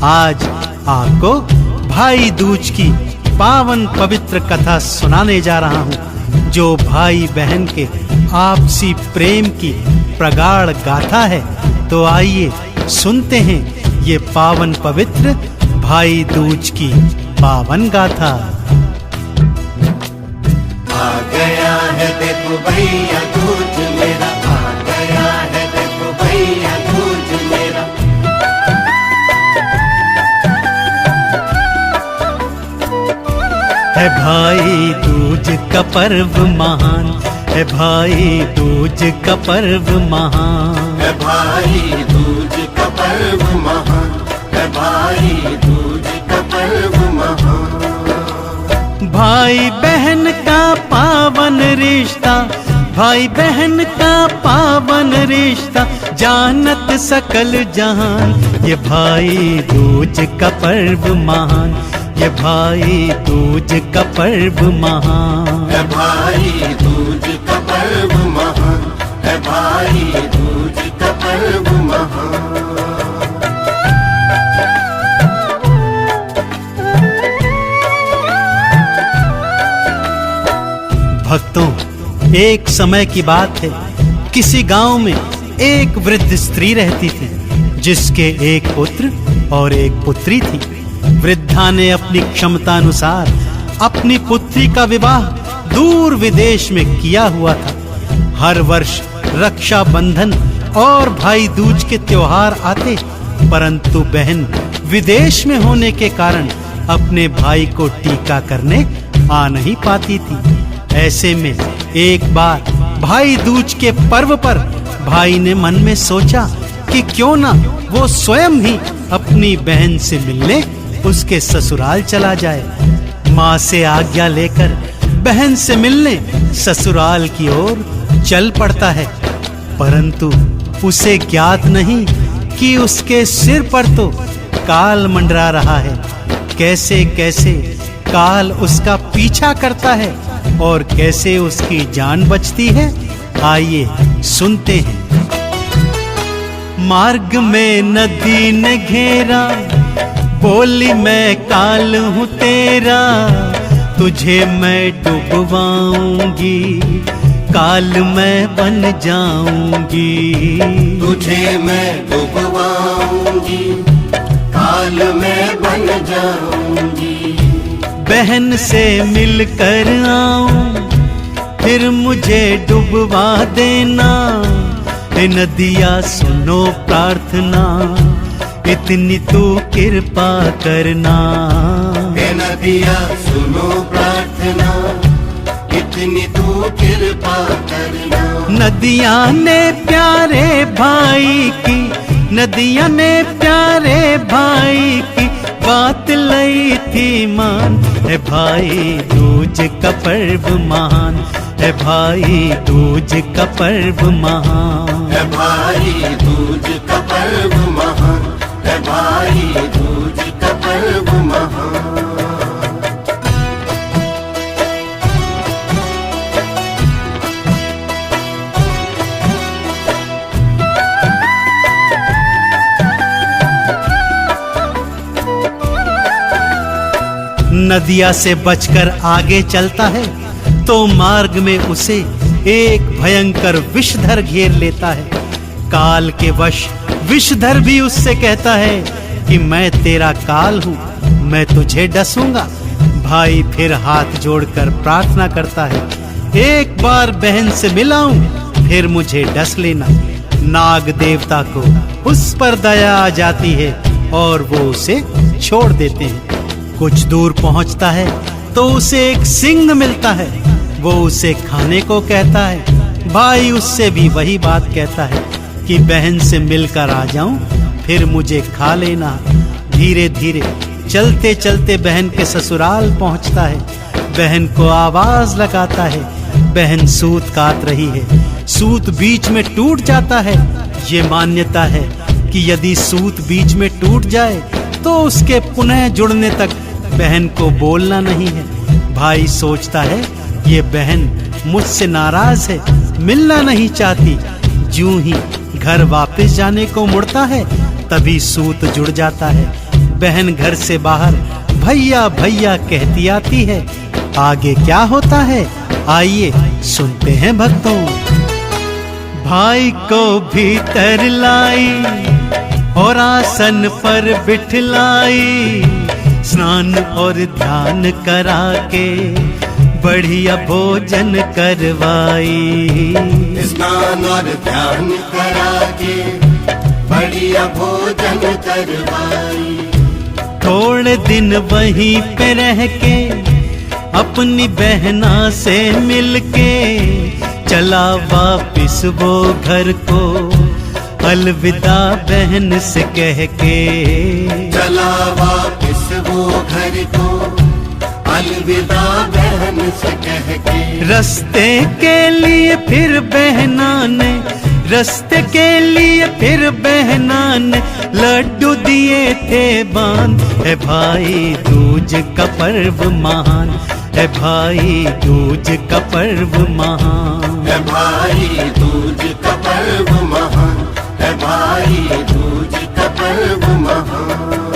आज आपको भाई दूज की पावन पवित्र कथा सुनाने जा रहा हूँ, जो भाई बहन के आपसी प्रेम की प्रगाढ़ गाथा है। तो आइए सुनते हैं ये पावन पवित्र भाई दूज की पावन गाथा। आ गया है देखो भैया दूज मेरा, आ गया है देखो भैया दूज मेरा। है भाई दूज का पर्व महान, है भाई दूज का पर्व महान, है भाई दूज का पर्व महान, है भाई दूज का पर्व महान। भाई बहन का पावन रिश्ता, भाई बहन का पावन रिश्ता जानत सकल जहान। ये भाई दूज का पर्व महान, ये भाई दूज का पर्व महान, है भाई दूज का पर्व महान, है भाई दूज का पर्व महान। भक्तों, एक समय की बात है, किसी गांव में एक वृद्ध स्त्री रहती थी, जिसके एक पुत्र और एक पुत्री थी। वृद्धा ने अपनी क्षमता अनुसार अपनी पुत्री का विवाह दूर विदेश में किया हुआ था। हर वर्ष रक्षा बंधन और भाई दूज के त्योहार आते, परंतु बहन विदेश में होने के कारण अपने भाई को टीका करने आ नहीं पाती थी। ऐसे में एक बार भाई दूज के पर्व पर भाई ने मन में सोचा कि क्यों ना वो स्वयं ही अपनी बहन से मिलने उसके ससुराल चला जाए। माँ से आज्ञा लेकर बहन से मिलने ससुराल की ओर चल पड़ता है, परंतु उसे ज्ञात नहीं कि उसके सिर पर तो काल मंडरा रहा है। कैसे कैसे काल उसका पीछा करता है और कैसे उसकी जान बचती है, आइए सुनते हैं। मार्ग में नदी ने घेरा, बोली मैं काल हूँ तेरा, तुझे मैं डुबवाऊंगी, काल मैं बन जाऊंगी। तुझे मैं डुबवाऊंगी, काल मैं बन जाऊंगी। बहन से मिलकर आऊं, फिर मुझे डुबवा देना। हे नदिया सुनो प्रार्थना, इतनी तू कृपा करना। हे नदिया सुनो प्रार्थना, इतनी तू कृपा करना। नदिया ने प्यारे भाई की, नदिया ने प्यारे भाई की बात लई थी मान। है भाई दूज का पर्व महान, है भाई दूज का पर्व महान, है भाई दूज का पर्व महान, है भाई दूज का पर्व महान। नदिया से बचकर आगे चलता है तो मार्ग में उसे एक भयंकर विषधर घेर लेता है। काल के वश विषधर भी उससे कहता है कि मैं तेरा काल हूँ, मैं तुझे डसूंगा। भाई फिर हाथ जोड़कर प्रार्थना करता है, एक बार बहन से मिलाऊं, फिर मुझे डस लेना। नाग देवता को उस पर दया आ जाती है और वो उसे छोड़ देते हैं। कुछ दूर पहुंचता है तो उसे एक सिंह मिलता है, वो उसे खाने को कहता है। भाई उससे भी वही बात कहता है कि बहन से मिलकर आ जाऊं, फिर मुझे खा लेना। धीरे धीरे चलते चलते बहन के ससुराल पहुंचता है। बहन को आवाज लगाता है, बहन सूत काट रही है। सूत बीच में टूट जाता है। ये मान्यता है कि यदि सूत बीच में टूट जाए तो उसके पुनः जुड़ने तक बहन को बोलना नहीं है। भाई सोचता है ये बहन मुझसे नाराज है, मिलना नहीं चाहती। ज्यों ही घर वापस जाने को मुड़ता है तभी सूत जुड़ जाता है। बहन घर से बाहर भैया भैया कहती आती है। आगे क्या होता है आइए सुनते हैं भक्तों। भाई को भीतर लाई और आसन पर बिठलाई, स्नान और ध्यान करा के बढ़िया भोजन करवाई। स्नान और ध्यान करा के बढ़िया भोजन करवाई। थोड़े दिन वहीं पे रह के अपनी बहना से मिलके चला वापिस वो घर को, अलविदा बहन से कह के। चला वापिस वो घर को, अलविदा बहन से कह के। रास्ते के लिए फिर बहना ने, रास्ते के लिए फिर बहना ने लड्डू दिए थे बांध। है भाई दूज का पर्व महान, है भाई दूज का पर्व महान। है भाई दूज का पर्व महान, है भाई दूज का पर्व महान।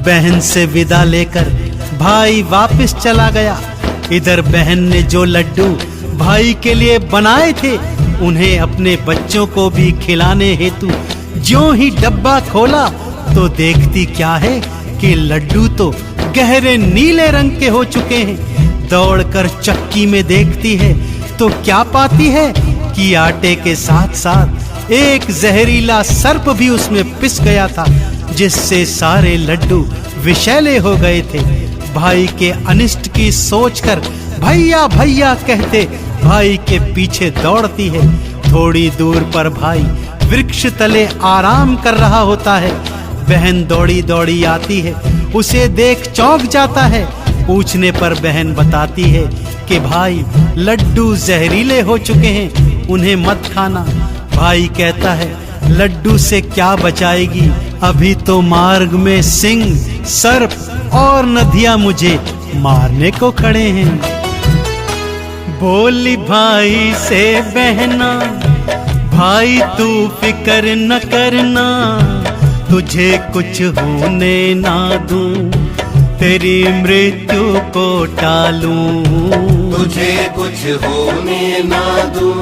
बहन से विदा लेकर भाई वापस चला गया। इधर बहन ने जो लड्डू भाई के लिए बनाए थे उन्हें अपने बच्चों को भी खिलाने हेतु ज्यों ही डब्बा खोला तो देखती क्या है कि लड्डू तो गहरे नीले रंग के हो चुके हैं। दौड़कर चक्की में देखती है तो क्या पाती है कि आटे के साथ साथ एक जहरीला सर्प भी उसमें पिस गया था, जिससे सारे लड्डू विषैले हो गए थे। भाई के अनिष्ट की सोचकर भैया भैया कहते भाई के पीछे दौड़ती है। थोड़ी दूर पर भाई वृक्ष तले आराम कर रहा होता है। बहन दौड़ी दौड़ी आती है, उसे देख चौंक जाता है। पूछने पर बहन बताती है कि भाई लड्डू जहरीले हो चुके हैं, उन्हें मत खाना। भाई कहता है लड्डू से क्या बचाएगी, अभी तो मार्ग में सिंह, सर्प और नदियां मुझे मारने को खड़े हैं। बोली भाई से बहना, भाई तू फिक्र न करना, तुझे कुछ होने ना दूं, तेरी मृत्यु को टालूं। तुझे कुछ होने ना दूं,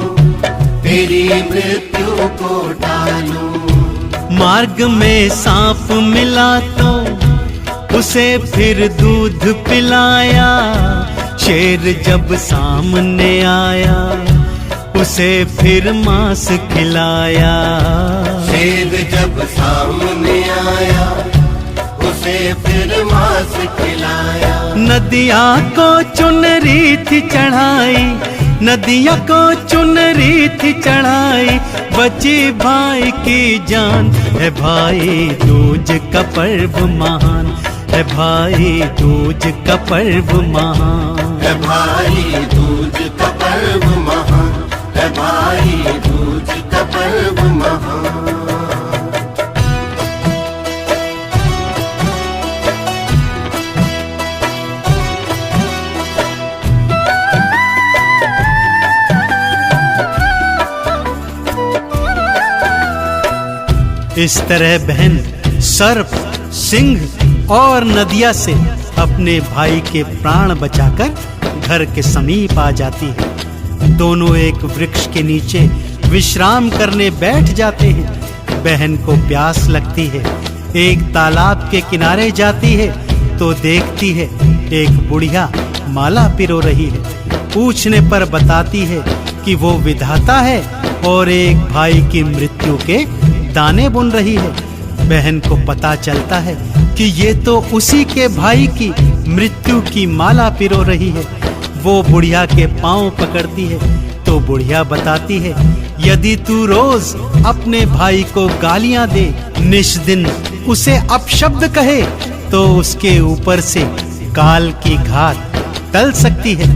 तेरी मृत्यु को टालूं। मार्ग में सांप मिला तो उसे फिर दूध पिलाया। शेर जब सामने आया उसे फिर मांस खिलाया। शेर जब सामने आया उसे फिर मांस खिलाया। नदिया को चुनरी थी चढ़ाई, नदिया को चुनरी थी चढ़ाई, बची भाई की जान। है भाई दूज का पर्व महान, है भाई दूज का पर्व महान। है भाई दूज का पर्व महान, है भाई दूज का पर्व महान। इस तरह बहन सर्प, सिंह और नदिया से अपने भाई के प्राण बचाकर घर के समीप आ जाती है। दोनों एक वृक्ष के नीचे विश्राम करने बैठ जाते हैं। बहन को प्यास लगती है, एक तालाब के किनारे जाती है तो देखती है एक बुढ़िया माला पिरो रही है। पूछने पर बताती है कि वो विधाता है और एक भाई की मृत्यु के दाने बुन रही है। बहन को पता चलता है कि ये तो उसी के भाई की मृत्यु की माला पिरो रही है। वो बुढ़िया के पांव पकड़ती है तो बुढ़िया बताती है यदि तू रोज अपने भाई को गालियां दे, निष्दिन उसे अपशब्द कहे तो उसके ऊपर से काल की घात टल सकती है।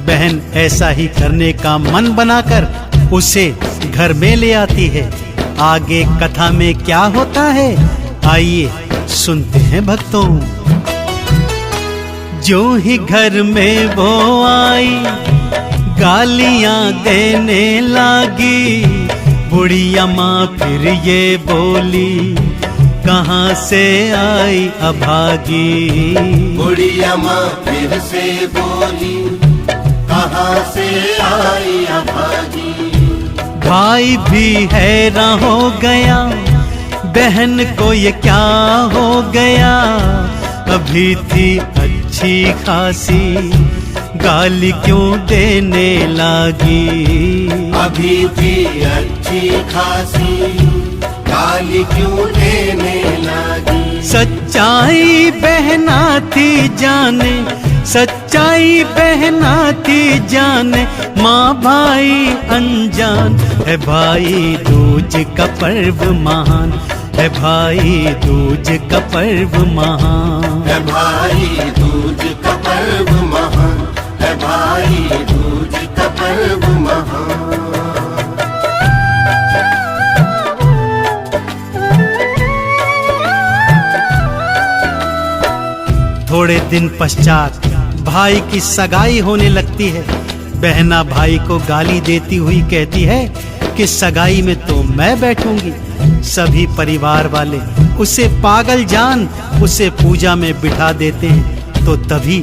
बहन ऐसा ही करने का मन बनाकर उसे घर में ले आती है। आगे कथा में क्या होता है आइए सुनते हैं भक्तों। जो ही घर में वो आई, गालियां देने लागी बुढ़िया माँ, फिर ये बोली कहाँ से आई अभागी। बुढ़िया माँ फिर से बोली कहाँ से आई अभागी। भाई भी हैरान हो गया, बहन को ये क्या हो गया। अभी थी अच्छी खासी, गाली क्यों देने लागी। अभी थी अच्छी खासी, गाली क्यों देने लगी। सच्चाई बहना थी जाने, सच्चाई बहना थी जाने, माँ भाई अनजान। है भाई दूज का पर्व महान, है भाई दूज का पर्व महान। है भाई दूज का पर्व महान, है भाई दूज का पर्व महान। थोड़े दिन पश्चात भाई की सगाई होने लगती है। बहना भाई को गाली देती हुई कहती है कि सगाई में तो मैं बैठूंगी। सभी परिवार वाले उसे पागल जान उसे पूजा में बिठा देते हैं। तो तभी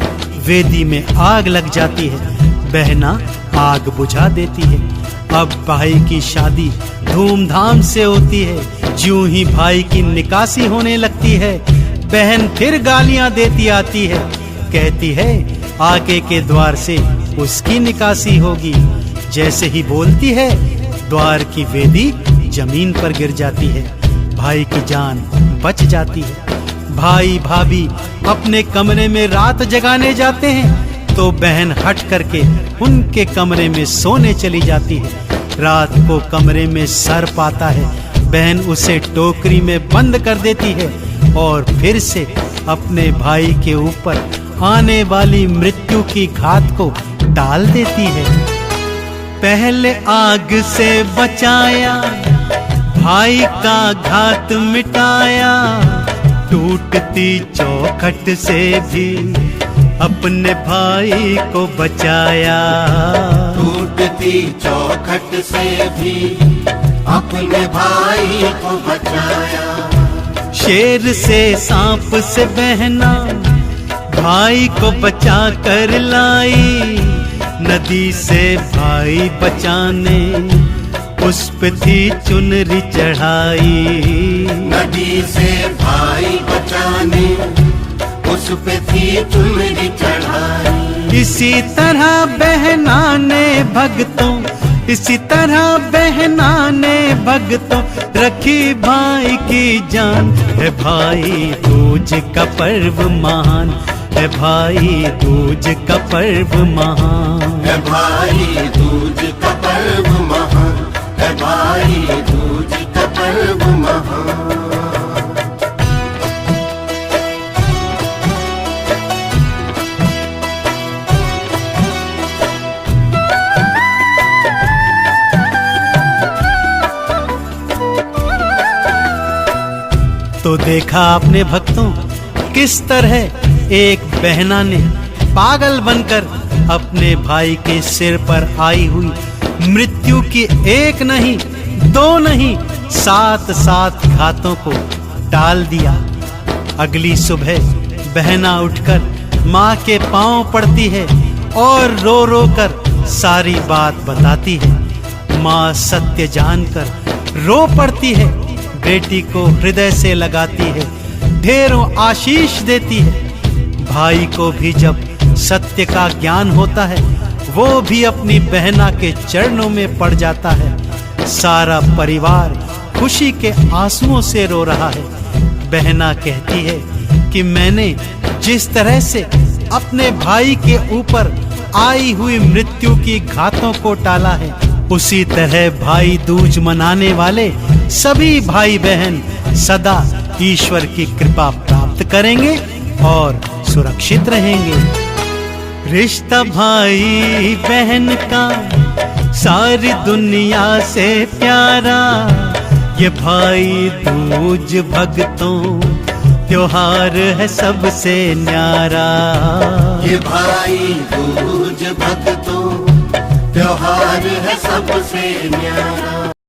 वेदी में आग लग जाती है। बहना आग बुझा देती है। अब भाई की शादी धूमधाम से होती है। ज्यों ही भाई की निकासी होने लगती है, बहन फिर गालियां देती आती है। कहती है आगे के द्वार से उसकी निकासी होगी। जैसे ही बोलती है, द्वार की वेदी जमीन पर गिर जाती है। भाई की जान बच जाती है। भाई भाभी अपने कमरे में रात जगाने जाते हैं, तो बहन हट करके उनके कमरे में सोने चली जाती है। रात को कमरे में सर्प आता है। बहन उसे टोकरी में बंद कर देती है और फिर से अपने भाई के ऊपर आने वाली मृत्यु की घात को टाल देती है। पहले आग से बचाया, भाई का घात मिटाया। टूटती चौखट से भी अपने भाई को बचाया। टूटती चौखट से भी अपने भाई को बचाया। शेर से सांप से बहना भाई को बचा कर लाई। नदी से भाई बचाने उस पे थी चुनरी चढ़ाई। नदी से भाई बचाने उस पे थी चुनरी चढ़ाई। इसी तरह बहना ने भक्तों, इसी तरह बहना ने भक्तों रखी भाई की जान। है भाई दूज का पर्व महान, है भाई दूज का पर्व महान। है भाई दूज का पर्व महान, है भाई दूज का पर्व महान। तो देखा आपने भक्तों, किस तरह एक बहना ने पागल बनकर अपने भाई के सिर पर आई हुई मृत्यु की एक नहीं, दो नहीं, 7 घातों को टाल दिया। अगली सुबह बहना उठकर माँ के पांव पड़ती है और रो रो कर सारी बात बताती है। माँ सत्य जानकर रो पड़ती है, बेटी को हृदय से लगाती है, ढेरों आशीष देती है। भाई को भी जब सत्य का ज्ञान होता है, वो भी अपनी बहना के चरणों में पड़ जाता है। सारा परिवार खुशी के आंसुओं से रो रहा है। बहना कहती है कि मैंने जिस तरह से अपने भाई के ऊपर आई हुई मृत्यु की घातों को टाला है, उसी तरह भाई दूज मनाने वाले सभी भाई बहन सदा ईश्वर की कृपा प्राप्त करेंगे और सुरक्षित रहेंगे। रिश्ता भाई बहन का सारी दुनिया से प्यारा, ये भाई दूज भक्तों त्योहार है सबसे न्यारा। ये भाई दूज भक्तों त्योहार है सबसे न्यारा।